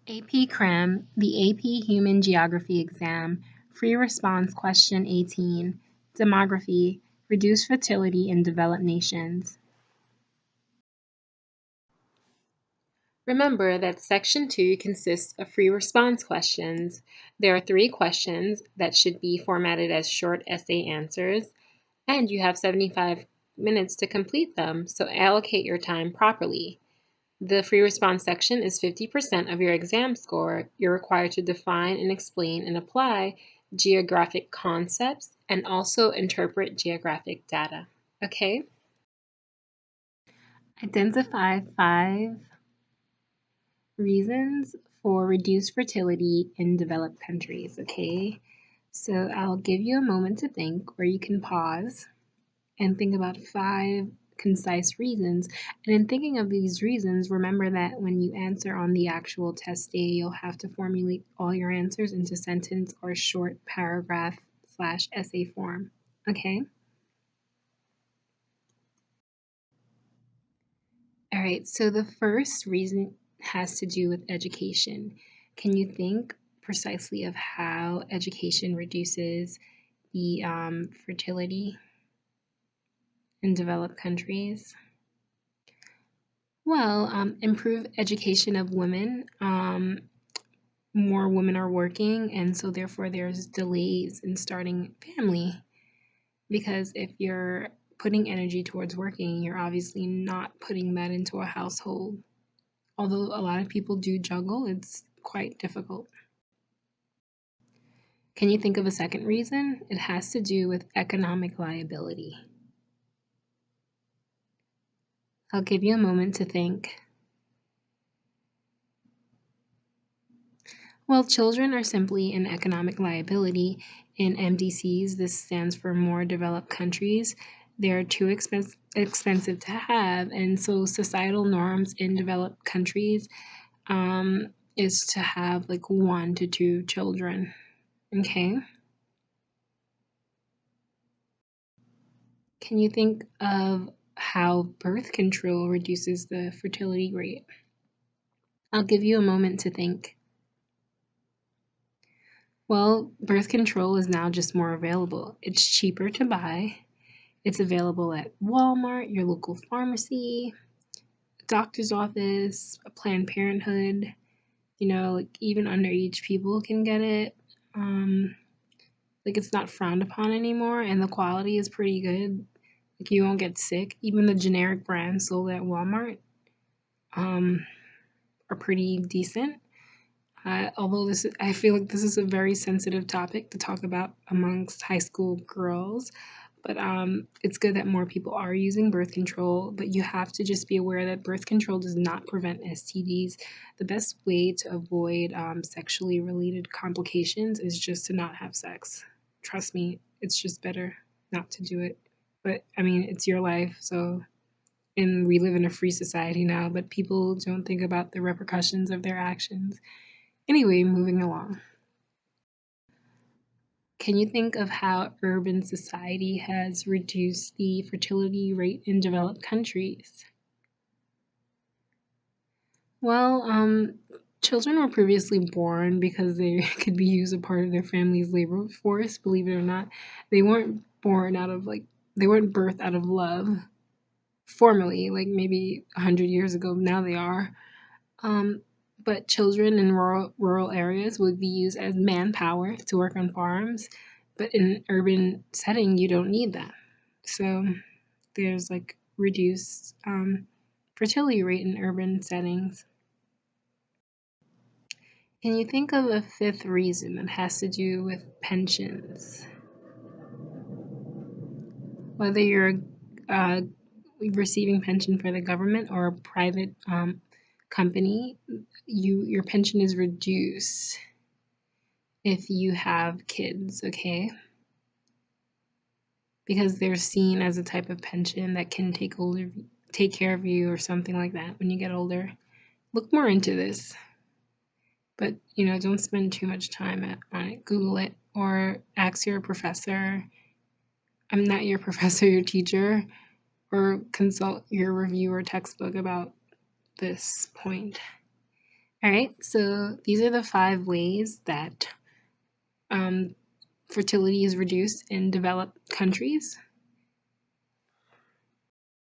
AP Cram, the AP Human Geography exam, free response question 18, Demography, reduce fertility in developed nations. Remember that Section 2 consists of free response questions. There are 3 questions that should be formatted as short essay answers, and you have 75 minutes to complete them, so allocate your time properly. The free response section is 50% of your exam score. You're required to define and explain and apply geographic concepts and also interpret geographic data. Okay? Identify 5 reasons for reduced fertility in developed countries. Okay? So I'll give you a moment to think, or you can pause and think about 5 concise reasons. And in thinking of these reasons, remember that when you answer on the actual test day, you'll have to formulate all your answers into sentence or short paragraph/essay form. Okay? All right, so the first reason has to do with education. Can you think precisely of how education reduces the fertility in developed countries? Well, improve education of women. More women are working, and so therefore there's delays in starting family. Because if you're putting energy towards working, you're obviously not putting that into a household. Although a lot of people do juggle, it's quite difficult. Can you think of a second reason? It has to do with economic liability. I'll give you a moment to think. Well, children are simply an economic liability. In MDCs, this stands for more developed countries. They're too expensive to have, and so societal norms in developed countries is to have like 1 to 2 children. Okay. Can you think of how birth control reduces the fertility rate? I'll give you a moment to think. Well, birth control is now just more available. It's cheaper to buy. It's available at Walmart, your local pharmacy, doctor's office, Planned Parenthood. Like even underage people can get it. Like it's not frowned upon anymore, and the quality is pretty good. Like you won't get sick. Even the generic brands sold at Walmart are pretty decent. Although I feel like this is a very sensitive topic to talk about amongst high school girls, but it's good that more people are using birth control. But you have to just be aware that birth control does not prevent STDs. The best way to avoid sexually related complications is just to not have sex. Trust me, it's just better not to do it. But I mean, it's your life, and we live in a free society now, but people don't think about the repercussions of their actions. Anyway, moving along. Can you think of how urban society has reduced the fertility rate in developed countries? Well, children were previously born because they could be used as a part of their family's labor force, believe it or not. They weren't born out of they weren't birthed out of love. Formerly, like maybe 100 years ago, now they are. But children in rural areas would be used as manpower to work on farms. But in an urban setting, you don't need that. So there's like reduced fertility rate in urban settings. Can you think of a 5th reason that has to do with pensions? Whether you're receiving pension for the government or a private company, your pension is reduced if you have kids, okay? Because they're seen as a type of pension that can take care of you or something like that when you get older. Look more into this. But, don't spend too much time on it. Google it or ask your professor. I'm not your professor, your teacher, or consult your reviewer textbook about this point. All right, so these are the 5 ways that fertility is reduced in developed countries.